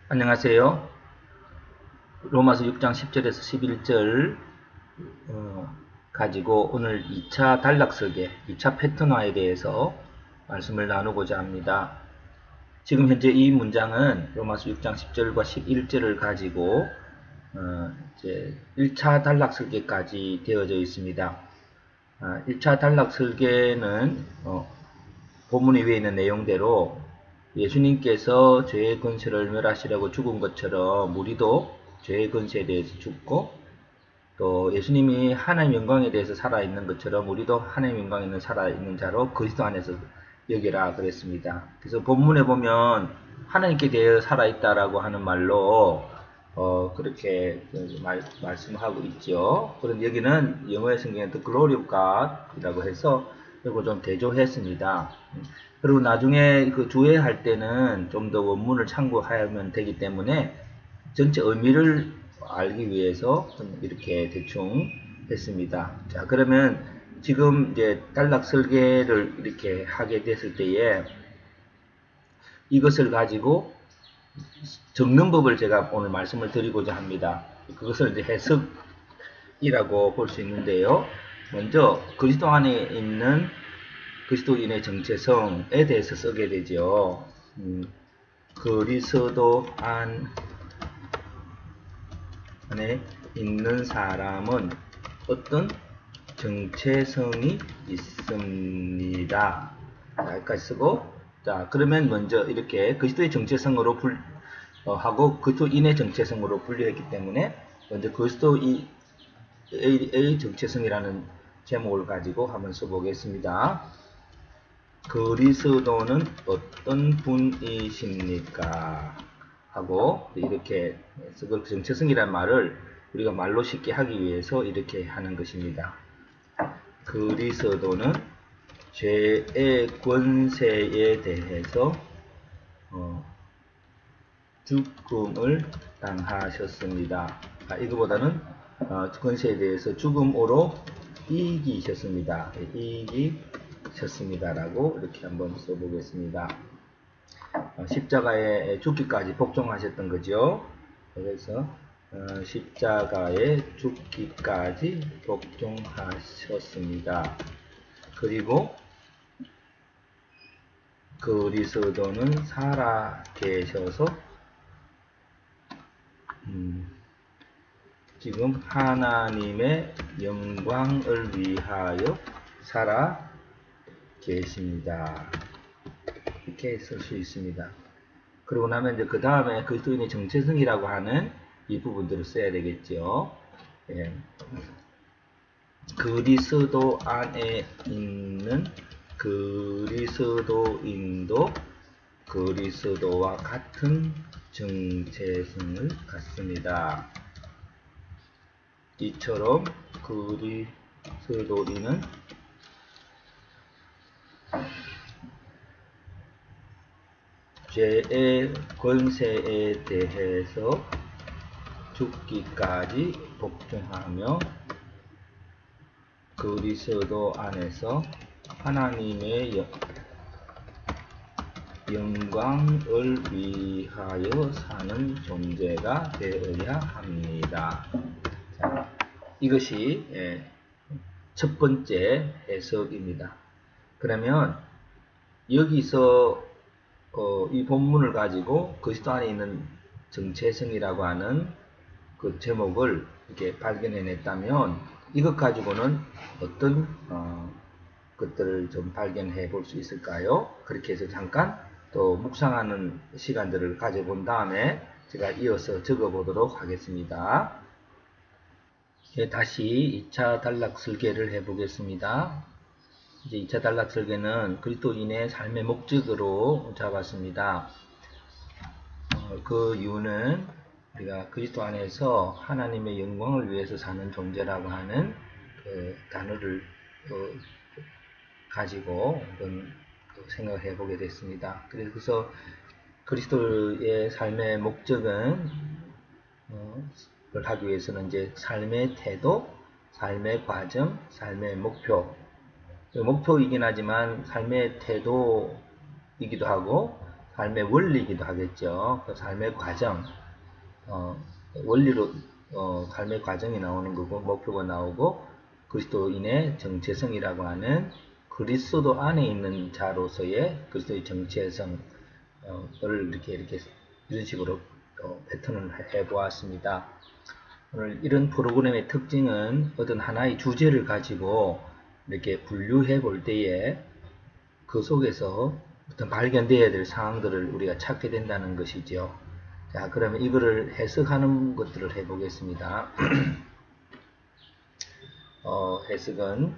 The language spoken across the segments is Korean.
안녕하세요. 로마서 6장 10절에서 11절 가지고 오늘 2차 단락설계, 2차 패턴화에 대해서 말씀을 나누고자 합니다. 지금 현재 이 문장은 로마서 6장 10절과 11절을 가지고 이제 1차 단락설계까지 되어져 있습니다. 1차 단락설계는 본문 위에 있는 내용대로 예수님께서 죄의 권세를 멸하시려고 죽은 것처럼 우리도 죄의 권세에 대해서 죽고, 또 예수님이 하나님 영광에 대해서 살아있는 것처럼 우리도 하나님 영광에 있는 살아있는 자로 그리스도 안에서 여기라 그랬습니다. 그래서 본문에 보면 하나님께 대해 살아있다라고 하는 말로 그렇게 말씀하고 있죠. 그런데 여기는 영어의 성경에 The Glory of God이라고 해서 이거 좀 대조했습니다. 그리고 나중에 그 주해할 때는 좀 더 원문을 참고하면 되기 때문에 전체 의미를 알기 위해서 좀 이렇게 대충 했습니다. 자, 그러면 지금 이제 단락 설계를 이렇게 하게 됐을 때에 이것을 가지고 적는 법을 제가 오늘 말씀을 드리고자 합니다. 그것을 이제 해석이라고 볼 수 있는데요. 먼저 그리스도 안에 있는 그리스도인의 정체성에 대해서 쓰게 되죠. 그리스도 안에 있는 사람은 어떤 정체성이 있습니다. 여기까지 쓰고, 자, 그러면 먼저 이렇게 그리스도의 정체성으로 하고 그리스도인의 정체성으로 분류했기 때문에 먼저 그리스도의 정체성이라는 제목을 가지고 한번 써보겠습니다. 그리스도는 어떤 분이십니까? 하고 이렇게 그 정체성이라는 말을 우리가 말로 쉽게 하기 위해서 이렇게 하는 것입니다. 그리스도는 죄의 권세에 대해서 죽음을 당하셨습니다. 이거보다는 권세에 대해서 죽음으로 이기셨습니다. 이기셨습니다라고 이렇게 한번 써보겠습니다. 십자가에 죽기까지 복종하셨던 거죠. 그래서 십자가에 죽기까지 복종하셨습니다. 그리고 그리스도는 살아계셔서 지금 하나님의 영광을 위하여 살아 계십니다. 이렇게 쓸 수 있습니다. 그러고 나면 이제 그 다음에 그리스도인의 정체성이라고 하는 이 부분들을 써야 되겠죠. 예. 그리스도 안에 있는 그리스도인도 그리스도와 같은 정체성을 갖습니다. 이처럼 그리스도인은 죄의 권세에 대해서 죽기까지 복종하며 그리스도 안에서 하나님의 영광을 위하여 사는 존재가 되어야 합니다. 자, 이것이 첫 번째 해석입니다. 그러면 여기서 이 본문을 가지고 그리스도 안에 있는 정체성이라고 하는 그 제목을 이렇게 발견해냈다면 이것 가지고는 어떤 것들을 좀 발견해 볼 수 있을까요? 그렇게 해서 잠깐 또 묵상하는 시간들을 가져본 다음에 제가 이어서 적어보도록 하겠습니다. 다시 2차 단락 설계를 해보겠습니다. 이제 2차 단락 설계는 그리스도인의 삶의 목적으로 잡았습니다. 그 이유는 우리가 그리스도 안에서 하나님의 영광을 위해서 사는 존재라고 하는 그 단어를 가지고 생각을 해보게 됐습니다. 그래서 그리스도의 삶의 목적은 그걸 하기 위해서는 이제 삶의 태도, 삶의 과정, 삶의 목표, 목표이긴 하지만 삶의 태도이기도 하고 삶의 원리이기도 하겠죠. 그 삶의 과정, 원리로 삶의 과정이 나오는 거고 목표가 나오고 그리스도인의 정체성이라고 하는 그리스도 안에 있는 자로서의 그리스도의 정체성을 이렇게 이런 식으로 패턴을 해보았습니다. 오늘 이런 프로그램의 특징은 어떤 하나의 주제를 가지고 이렇게 분류해 볼 때에 그 속에서 어떤 발견되어야 될 상황들을 우리가 찾게 된다는 것이죠. 자, 그러면 이거를 해석하는 것들을 해보겠습니다. 해석은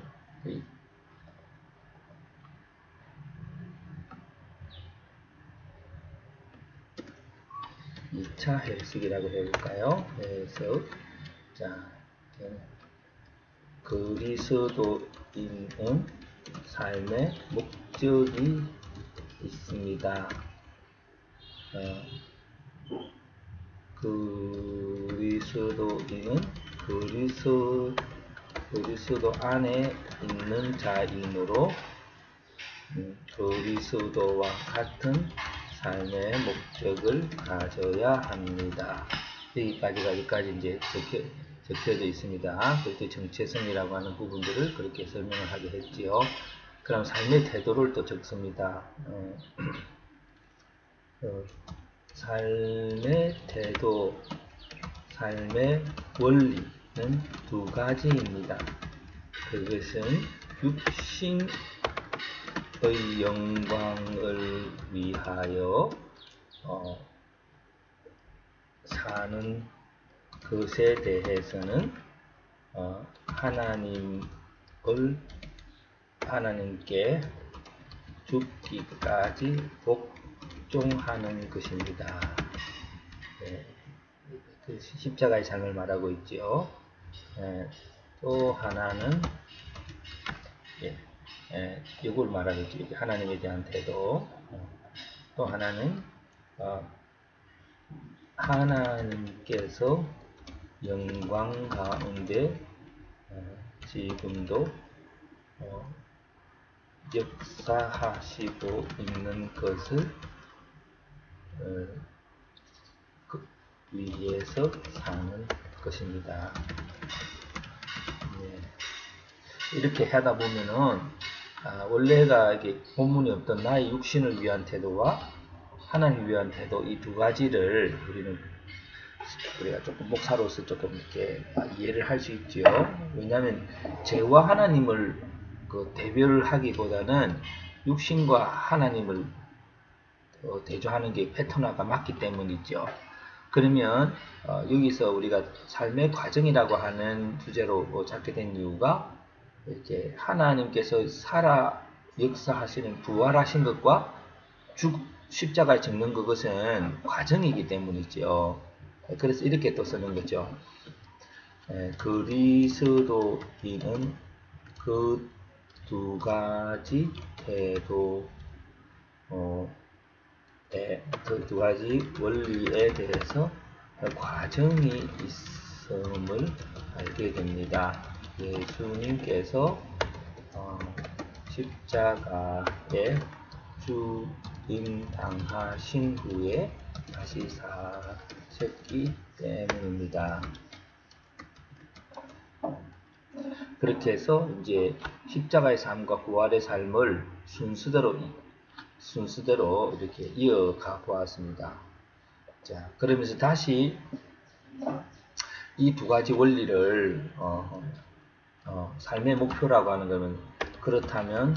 2차 해석이라고 해볼까요? 해석. 자, 그리스도인은 삶의 목적이 있습니다. 그리스도인은 그리스도 안에 있는 자이므로 그리스도와 같은 삶의 목적을 가져야 합니다. 여기까지 이제 적혀져 있습니다. 그때 정체성이라고 하는 부분들을 그렇게 설명을 하게 했지요. 그럼 삶의 태도를 또 적습니다. 삶의 태도, 삶의 원리는 두 가지입니다. 그것은 육신의 영광을 위하여 사는 것에 대해서는 하나님께 죽기까지 복종하는 것입니다. 네, 그 십자가의 삶을 말하고 있지요. 또 하나는 이걸 말하고 있죠. 하나님에 대한 태도. 또 하나는 하나님께서 영광 가운데 지금도 역사하시고 있는 것을 위해서 사는 것입니다. 이렇게 하다 보면은 원래가 이게 본문이 없던 나의 육신을 위한 태도와 하나님을 위한 태도, 이 두 가지를 우리가 조금 목사로서 조금 이렇게 이해를 할 수 있지요. 왜냐하면 죄와 하나님을 대별하기보다는 육신과 하나님을 대조하는 게 패턴화가 맞기 때문이죠. 그러면 여기서 우리가 삶의 과정이라고 하는 주제로 잡게 된 이유가 이렇게 하나님께서 살아 역사하시는 부활하신 것과 십자가에 적는 그것은 과정이기 때문이죠. 그래서 이렇게 또 쓰는 거죠. 그리스도인은 그 두 가지 태도, 그 두 가지 원리에 대해서 과정이 있음을 알게 됩니다. 예수님께서 십자가에 죽임당하신 후에 다시 사셨기 때문입니다. 그렇게 해서 이제 십자가의 삶과 부활의 삶을 순서대로 이렇게 이어가 보았습니다. 자, 그러면서 다시 이 두 가지 원리를 삶의 목표라고 하는 것은 그렇다면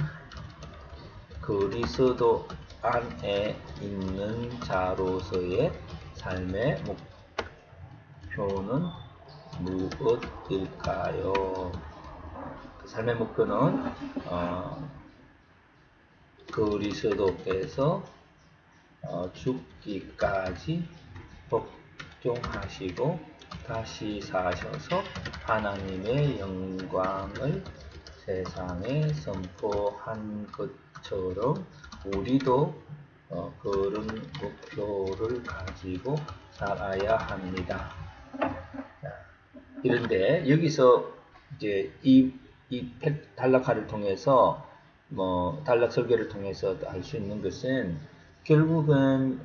그리스도 안에 있는 자로서의 삶의 목표는 무엇일까요? 삶의 목표는 그리스도께서 죽기까지 복종하시고 다시 사셔서 하나님의 영광을 세상에 선포한 것처럼 우리도 그런 목표를 가지고 살아야 합니다. 이런데 여기서 이제 이 단락화를 통해서 단락 설교를 통해서 알 수 있는 것은 결국은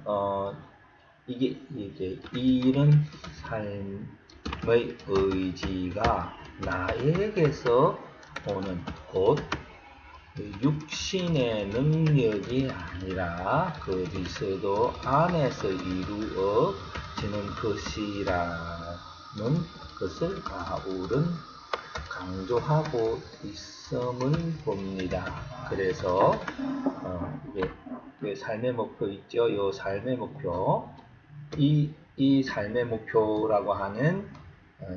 이게 이런 삶의 의지가 나에게서 오는 곧 육신의 능력이 아니라 그리스도 안에서 이루어지는 것이라는 것을 바울은 강조하고 있음을 봅니다. 그래서 이게 삶의 목표 있죠. 이 삶의 목표, 이 삶의 목표라고 하는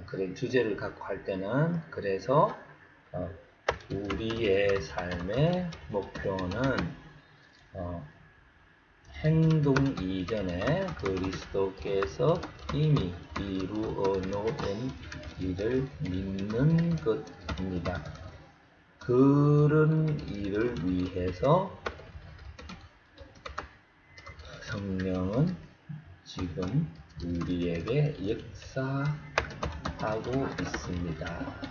그런 주제를 갖고 할 때는 그래서 우리의 삶의 목표는 행동 이전에 그리스도께서 이미 이루어 놓은 일을 믿는 것입니다. 그런 일을 위해서 성령은 지금 우리에게 역사하고 있습니다.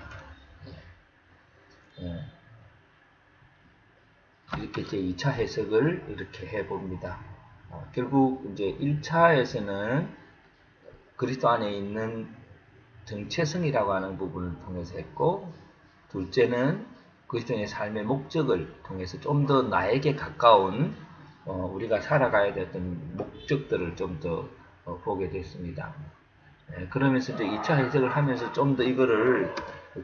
이렇게 제 2차 해석을 이렇게 해봅니다. 결국 이제 1차에서는 그리스도 안에 있는 정체성이라고 하는 부분을 통해서 했고, 둘째는 그리스도인의 삶의 목적을 통해서 좀 더 나에게 가까운 우리가 살아가야 됐던 목적들을 좀 더 보게 됐습니다. 그러면서 이제 2차 해석을 하면서 좀 더 이거를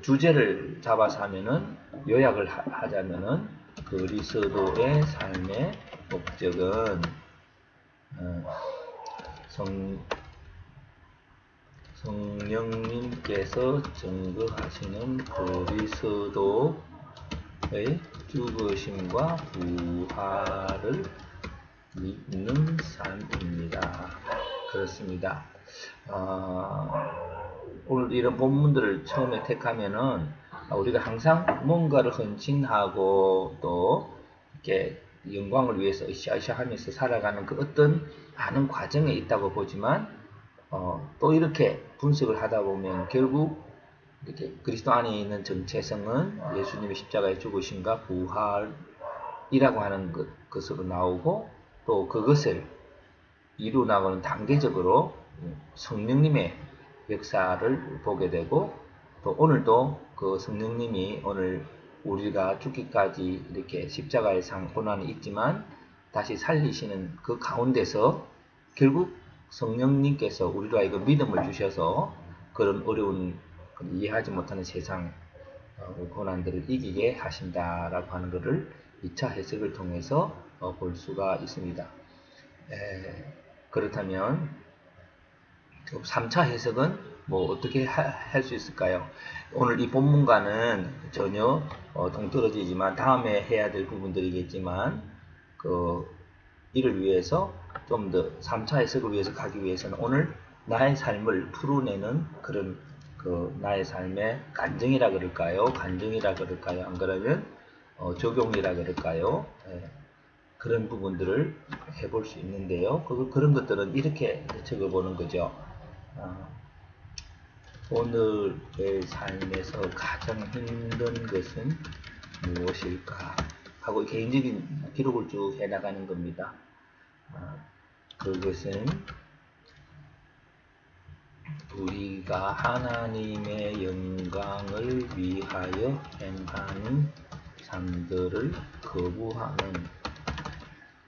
주제를 잡아서 하면은 요약을 하자면은 그리스도의 삶의 목적은 성령님께서 증거하시는 그리스도의 죽으심과 부활을 믿는 삶입니다. 그렇습니다. 오늘 이런 본문들을 처음에 택하면은 우리가 항상 뭔가를 헌신하고 또 이렇게 영광을 위해서 으쌰으쌰 하면서 살아가는 그 어떤 많은 과정에 있다고 보지만 또 이렇게 분석을 하다 보면 결국 이렇게 그리스도 안에 있는 정체성은 예수님의 십자가의 죽으심과 부활이라고 하는 것으로 나오고 또 그것을 이루 나가는 단계적으로 성령님의 역사를 보게 되고 또 오늘도 그 성령님이 오늘 우리가 죽기까지 이렇게 십자가의 고난이 있지만 다시 살리시는 그 가운데서 결국 성령님께서 우리로 하여금 믿음을 주셔서 그런 어려운 이해하지 못하는 세상 고난들을 이기게 하신다라고 하는 것을 2차 해석을 통해서 볼 수가 있습니다. 그렇다면 3차 해석은 뭐 어떻게 할 수 있을까요? 오늘 이 본문과는 전혀 동떨어지지만 다음에 해야 될 부분들이겠지만 이를 위해서 좀 더 3차 해석을 위해서 가기 위해서는 오늘 나의 삶을 풀어내는 그런 나의 삶의 간증이라 그럴까요? 간증이라 그럴까요? 안 그러면 적용이라 그럴까요? 그런 부분들을 해볼 수 있는데요. 그런 것들은 이렇게 적어보는 거죠. 오늘의 삶에서 가장 힘든 것은 무엇일까? 하고 개인적인 기록을 쭉 해나가는 겁니다. 그것은 우리가 하나님의 영광을 위하여 행하는 삶들을 거부하는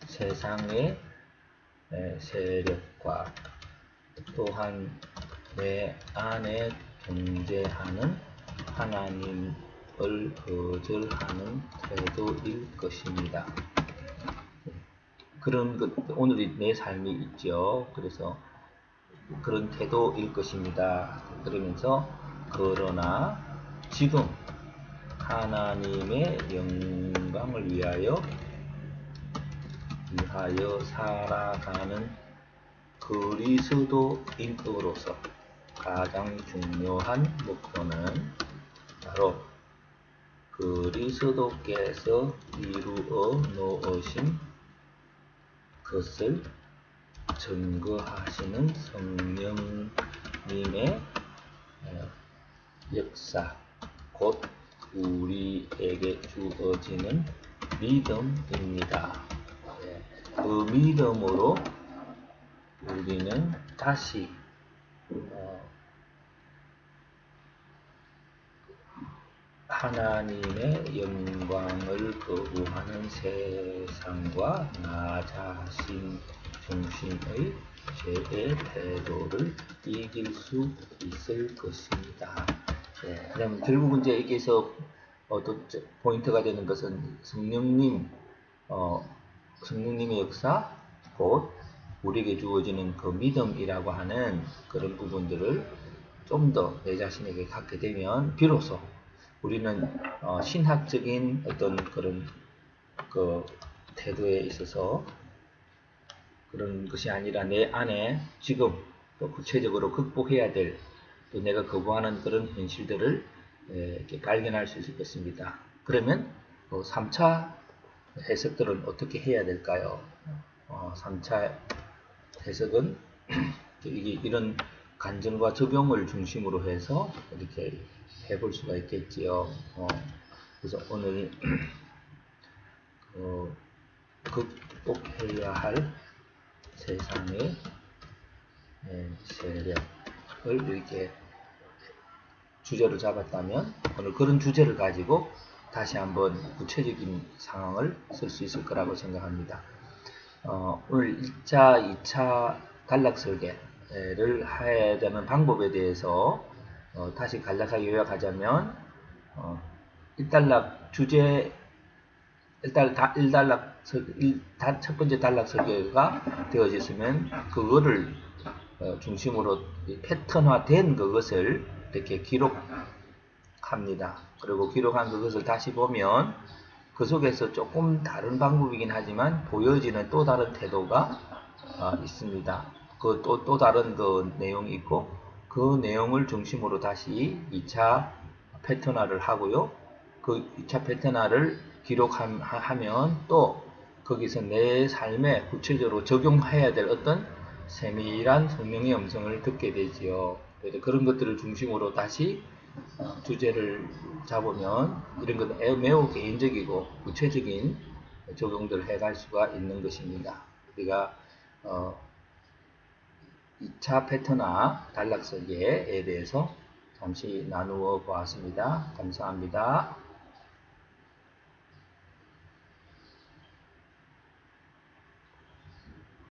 세상의 세력과 또한 내 안에 존재하는 하나님을 거절하는 태도일 것입니다. 그런 것, 오늘이 내 삶이 있죠. 그래서 그런 태도일 것입니다. 그러면서 그러나 지금 하나님의 영광을 위하여 살아가는 그리스도인으로서 가장 중요한 목표는 바로 그리스도께서 이루어 놓으신 것을 증거하시는 성령님의 역사, 곧 우리에게 주어지는 믿음입니다. 그 믿음으로 우리는 다시 하나님의 영광을 거부하는 세상과 나 자신 중심의 죄의 태도를 이길 수 있을 것입니다. 네, 그럼 결국은 이제 여기서 또 포인트가 되는 것은 성령님의 역사, 곧 우리에게 주어지는 그 믿음이라고 하는 그런 부분들을 좀 더 내 자신에게 갖게 되면 비로소 우리는 신학적인 어떤 그런 그 태도에 있어서 그런 것이 아니라 내 안에 지금 또 구체적으로 극복해야 될 또 내가 거부하는 그런 현실들을 이렇게 발견할 수 있을 것입니다. 그러면 3차 해석들은 어떻게 해야 될까요? 3차 해석은 이런 간증과 적용을 중심으로 해서 이렇게 해볼 수가 있겠지요. 그래서 오늘 극복해야 할 세상의 세력을 이렇게 주제로 잡았다면 오늘 그런 주제를 가지고 다시 한번 구체적인 상황을 쓸 수 있을 거라고 생각합니다. 오늘 1차, 2차 단락 설계를 해야 되는 방법에 대해서 다시 간략하게 요약하자면 1단락 주제 첫 번째 단락 설계가 되어졌으면 그거를 중심으로 패턴화된 그것을 이렇게 기록합니다. 그리고 기록한 그것을 다시 보면 그 속에서 조금 다른 방법이긴 하지만 보여지는 또 다른 태도가 있습니다. 또 다른 그 내용이 있고 그 내용을 중심으로 다시 2차 패턴화를 하고요. 그 2차 패턴화를 기록하면 또 거기서 내 삶에 구체적으로 적용해야 될 어떤 세밀한 성령의 음성을 듣게 되지요. 그래서 그런 것들을 중심으로 다시 주제를 잡으면 이런 것은 매우 개인적이고 구체적인 적용들을 해갈 수가 있는 것입니다. 우리가 2차 패턴화 단락 설계에 대해서 잠시 나누어 보았습니다. 감사합니다.